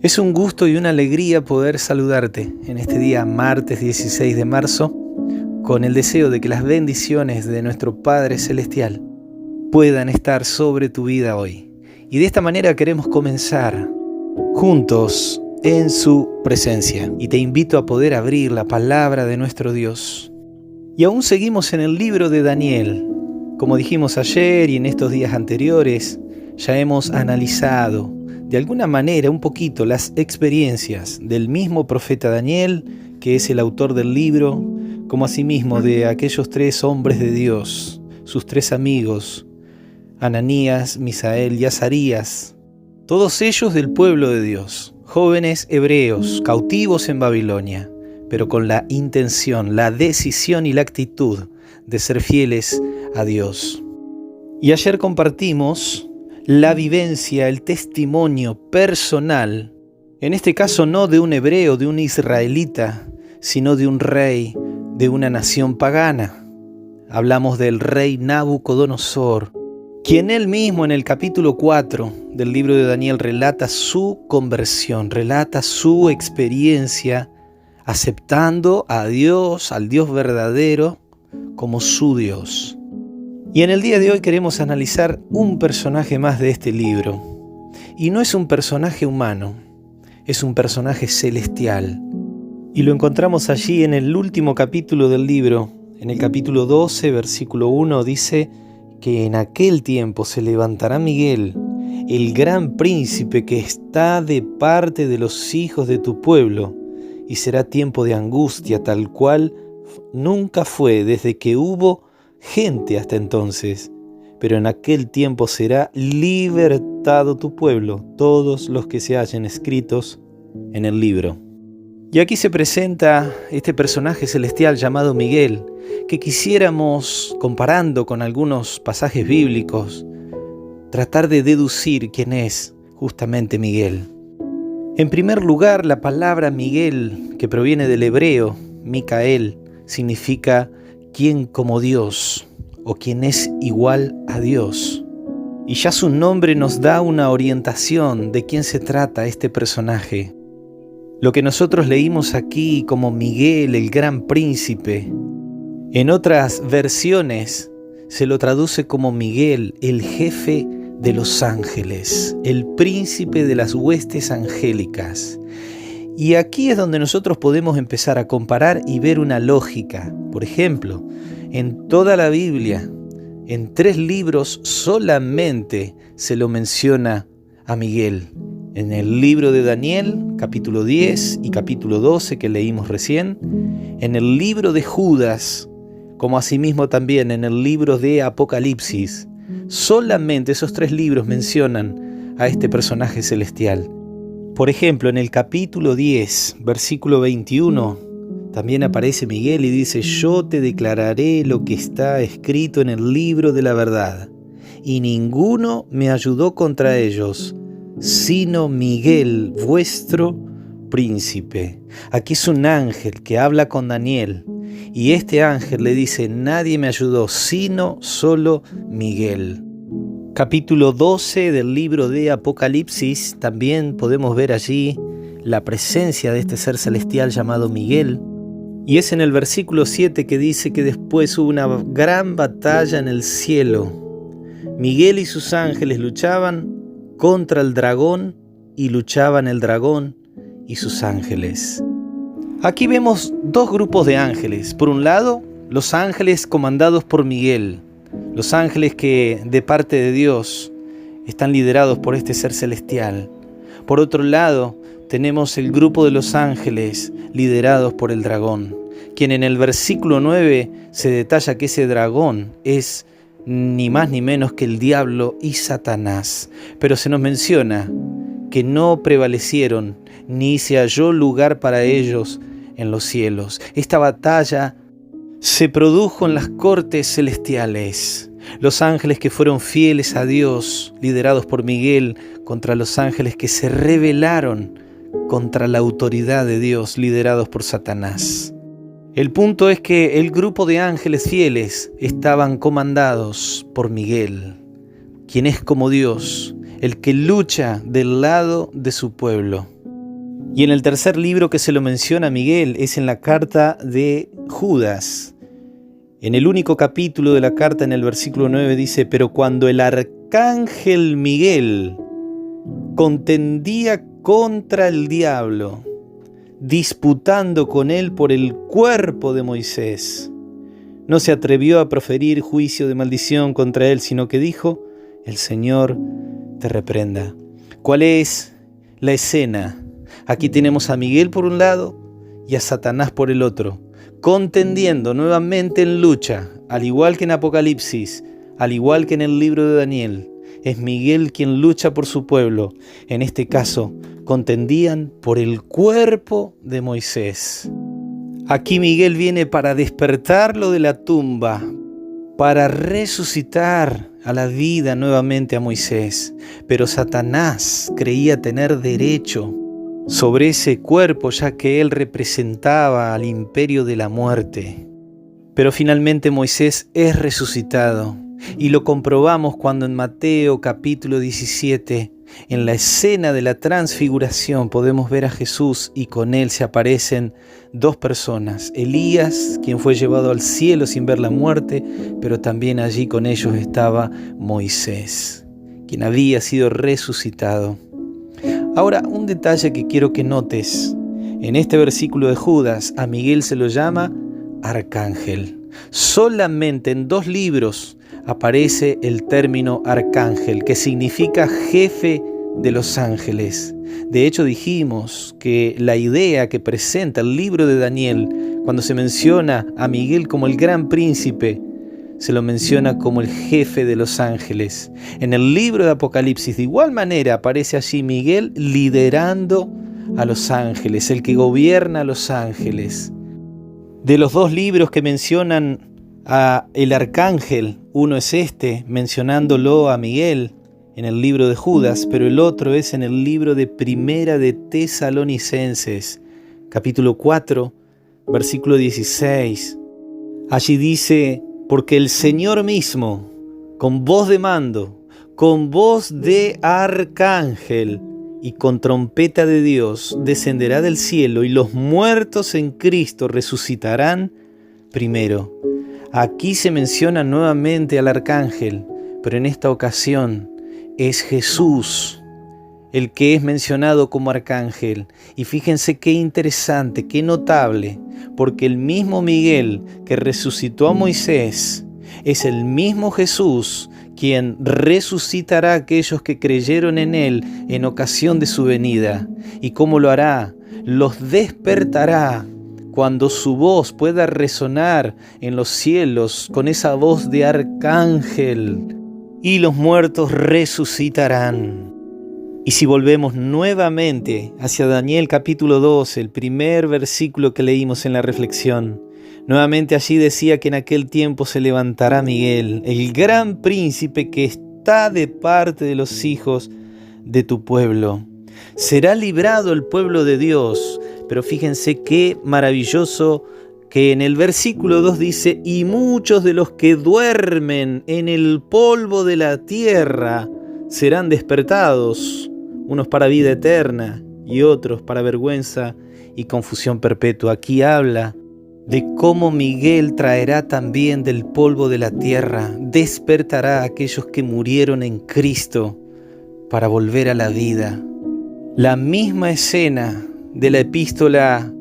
Es un gusto y una alegría poder saludarte en este día martes 16 de marzo con el deseo de que las bendiciones de nuestro Padre Celestial puedan estar sobre tu vida hoy. Y de esta manera queremos comenzar juntos en su presencia. Y te invito a poder abrir la palabra de nuestro Dios. Y aún seguimos en el libro de Daniel. Como dijimos ayer y en estos días anteriores, ya hemos analizado de alguna manera un poquito las experiencias del mismo profeta Daniel, que es el autor del libro, como asimismo de aquellos tres hombres de Dios, sus tres amigos, Ananías, Misael y Azarías, todos ellos del pueblo de Dios, jóvenes hebreos, cautivos en Babilonia, pero con la intención, la decisión y la actitud de ser fieles a Dios. Y ayer compartimos la vivencia, el testimonio personal, en este caso no de un hebreo, de un israelita, sino de un rey de una nación pagana. Hablamos del rey Nabucodonosor, quien él mismo en el capítulo 4 del libro de Daniel relata su conversión, relata su experiencia aceptando a Dios, al Dios verdadero, como su Dios. Y en el día de hoy queremos analizar un personaje más de este libro. Y no es un personaje humano, es un personaje celestial. Y lo encontramos allí en el último capítulo del libro, en el capítulo 12, versículo 1, dice que en aquel tiempo se levantará Miguel, el gran príncipe que está de parte de los hijos de tu pueblo, y será tiempo de angustia tal cual nunca fue desde que hubo gente hasta entonces, pero en aquel tiempo será libertado tu pueblo, todos los que se hallen escritos en el libro. Y aquí se presenta este personaje celestial llamado Miguel, que quisiéramos, comparando con algunos pasajes bíblicos, tratar de deducir quién es justamente Miguel. En primer lugar, la palabra Miguel, que proviene del hebreo, Micael, significa quien como Dios o quien es igual a Dios. Y ya su nombre nos da una orientación de quién se trata este personaje. Lo que nosotros leímos aquí como Miguel, el gran príncipe, en otras versiones se lo traduce como Miguel, el jefe de los ángeles, el príncipe de las huestes angélicas. Y aquí es donde nosotros podemos empezar a comparar y ver una lógica. Por ejemplo, en toda la Biblia, en 3 libros solamente se lo menciona a Miguel. En el libro de Daniel, capítulo 10 y capítulo 12 que leímos recién. En el libro de Judas, como asimismo también en el libro de Apocalipsis. Solamente esos 3 libros mencionan a este personaje celestial. Por ejemplo, en el capítulo 10, versículo 21, también aparece Miguel y dice: yo te declararé lo que está escrito en el libro de la verdad, y ninguno me ayudó contra ellos, sino Miguel, vuestro príncipe. Aquí es un ángel que habla con Daniel, y este ángel le dice: nadie me ayudó, sino solo Miguel. Capítulo 12 del libro de Apocalipsis, también podemos ver allí la presencia de este ser celestial llamado Miguel. Y es en el versículo 7 que dice que después hubo una gran batalla en el cielo. Miguel y sus ángeles luchaban contra el dragón y luchaban el dragón y sus ángeles. Aquí vemos 2 grupos de ángeles. Por un lado, los ángeles comandados por Miguel. Los ángeles que de parte de Dios están liderados por este ser celestial. Por otro lado, tenemos el grupo de los ángeles liderados por el dragón, quien en el versículo 9 se detalla que ese dragón es ni más ni menos que el diablo y Satanás. Pero se nos menciona que no prevalecieron ni se halló lugar para ellos en los cielos. Esta batalla se produjo en las cortes celestiales. Los ángeles que fueron fieles a Dios, liderados por Miguel, contra los ángeles que se rebelaron contra la autoridad de Dios, liderados por Satanás. El punto es que el grupo de ángeles fieles estaban comandados por Miguel, quien es como Dios, el que lucha del lado de su pueblo. Y en el tercer libro que se lo menciona a Miguel es en la carta de Judas. En el único capítulo de la carta, en el versículo 9 dice: pero cuando el arcángel Miguel contendía contra el diablo, disputando con él por el cuerpo de Moisés, no se atrevió a proferir juicio de maldición contra él, sino que dijo: el Señor te reprenda. ¿Cuál es la escena? Aquí tenemos a Miguel por un lado y a Satanás por el otro, contendiendo nuevamente en lucha, al igual que en Apocalipsis, al igual que en el libro de Daniel. Es Miguel quien lucha por su pueblo. En este caso, contendían por el cuerpo de Moisés. Aquí Miguel viene para despertarlo de la tumba, para resucitar a la vida nuevamente a Moisés. Pero Satanás creía tener derecho sobre ese cuerpo, ya que él representaba al imperio de la muerte. Pero finalmente Moisés es resucitado, y lo comprobamos cuando en Mateo capítulo 17, en la escena de la transfiguración, podemos ver a Jesús y con él se aparecen dos personas: Elías, quien fue llevado al cielo sin ver la muerte, pero también allí con ellos estaba Moisés, quien había sido resucitado. Ahora, un detalle que quiero que notes: en este versículo de Judas, a Miguel se lo llama arcángel. Solamente en 2 libros aparece el término arcángel, que significa jefe de los ángeles. De hecho, dijimos que la idea que presenta el libro de Daniel, cuando se menciona a Miguel como el gran príncipe, se lo menciona como el jefe de los ángeles. En el libro de Apocalipsis, de igual manera, aparece allí Miguel liderando a los ángeles, el que gobierna a los ángeles. De los 2 libros que mencionan a el arcángel, uno es este, mencionándolo a Miguel en el libro de Judas, pero el otro es en el libro de Primera de Tesalonicenses, capítulo 4, versículo 16. Allí dice: porque el Señor mismo, con voz de mando, con voz de arcángel y con trompeta de Dios, descenderá del cielo, y los muertos en Cristo resucitarán primero. Aquí se menciona nuevamente al arcángel, pero en esta ocasión es Jesús el que es mencionado como arcángel. Y fíjense qué interesante, qué notable, porque el mismo Miguel que resucitó a Moisés es el mismo Jesús quien resucitará a aquellos que creyeron en él en ocasión de su venida. ¿Y cómo lo hará? Los despertará cuando su voz pueda resonar en los cielos con esa voz de arcángel, y los muertos resucitarán. Y si volvemos nuevamente hacia Daniel capítulo 12, el primer versículo que leímos en la reflexión, nuevamente allí decía que en aquel tiempo se levantará Miguel, el gran príncipe que está de parte de los hijos de tu pueblo. Será librado el pueblo de Dios. Pero fíjense qué maravilloso que en el versículo 2 dice: y muchos de los que duermen en el polvo de la tierra serán despertados, unos para vida eterna y otros para vergüenza y confusión perpetua. Aquí habla de cómo Miguel traerá también del polvo de la tierra, despertará a aquellos que murieron en Cristo para volver a la vida. La misma escena de la epístola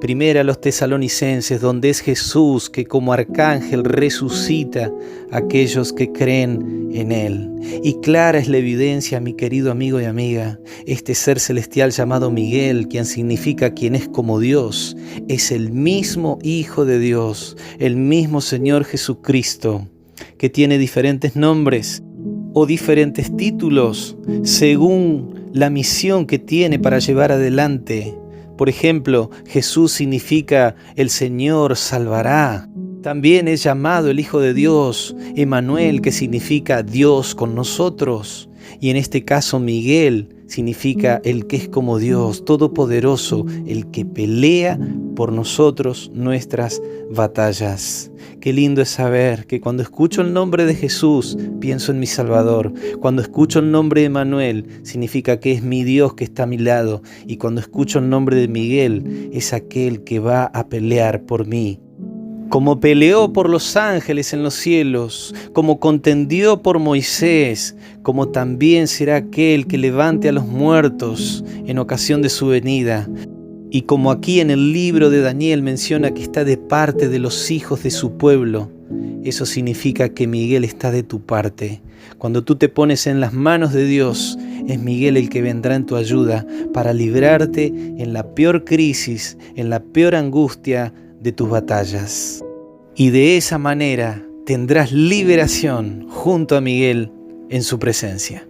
primera a los tesalonicenses, donde es Jesús que como arcángel resucita a aquellos que creen en él. Y clara es la evidencia, mi querido amigo y amiga, este ser celestial llamado Miguel, quien significa quien es como Dios, es el mismo Hijo de Dios, el mismo Señor Jesucristo, que tiene diferentes nombres o diferentes títulos según la misión que tiene para llevar adelante. Por ejemplo, Jesús significa el Señor salvará. También es llamado el Hijo de Dios, Emmanuel, que significa Dios con nosotros. Y en este caso Miguel significa el que es como Dios, todopoderoso, el que pelea por nosotros nuestras batallas. Qué lindo es saber que cuando escucho el nombre de Jesús, pienso en mi Salvador. Cuando escucho el nombre de Manuel, significa que es mi Dios que está a mi lado. Y cuando escucho el nombre de Miguel, es aquel que va a pelear por mí. Como peleó por los ángeles en los cielos, como contendió por Moisés, como también será aquel que levante a los muertos en ocasión de su venida. Y como aquí en el libro de Daniel menciona que está de parte de los hijos de su pueblo, eso significa que Miguel está de tu parte. Cuando tú te pones en las manos de Dios, es Miguel el que vendrá en tu ayuda para librarte en la peor crisis, en la peor angustia de tus batallas. Y de esa manera tendrás liberación junto a Miguel en su presencia.